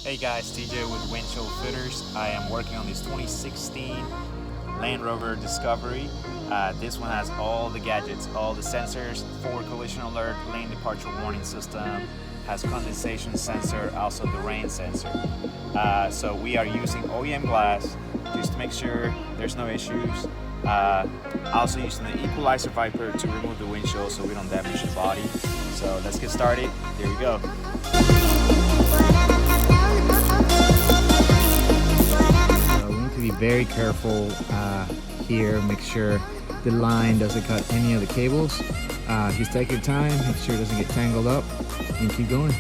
Hey guys, TJ with Windshield Fitters. I am working on this 2016 Land Rover Discovery. This one has all the gadgets, all the sensors, forward collision alert, lane departure warning system, has condensation sensor, also the rain sensor. So we are using OEM glass just to make sure there's no issues. Also using the equalizer wiper to remove the windshield so we don't damage the body. So let's get started. Here we go. Be very careful here, make sure the line doesn't cut any of the cables. Just take your time, make sure it doesn't get tangled up, and keep going.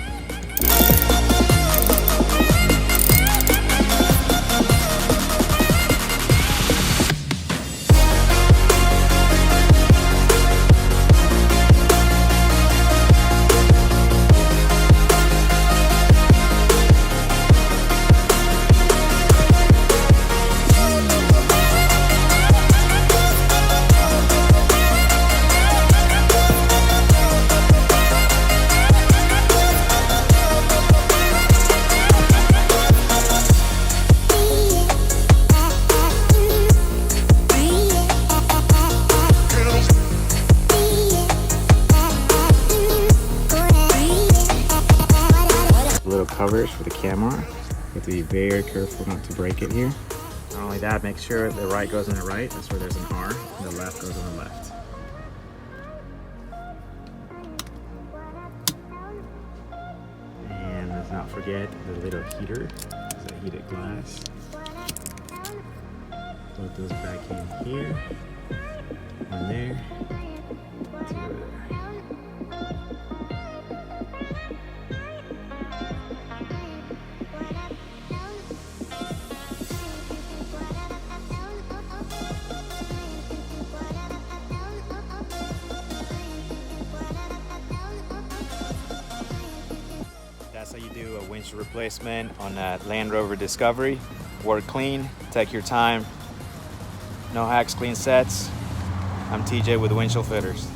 Little covers for the camera. You have to be very careful not to break it here. Not only that, make sure the right goes on the right, that's where there's an R, and the left goes on the left. And let's not forget the little heater, it's a heated glass. Plug those back in here, one there, two over there. That's how you do a windshield replacement on a Land Rover Discovery. Work clean, take your time. No hacks, clean sets. I'm TJ with Windshield Fitters.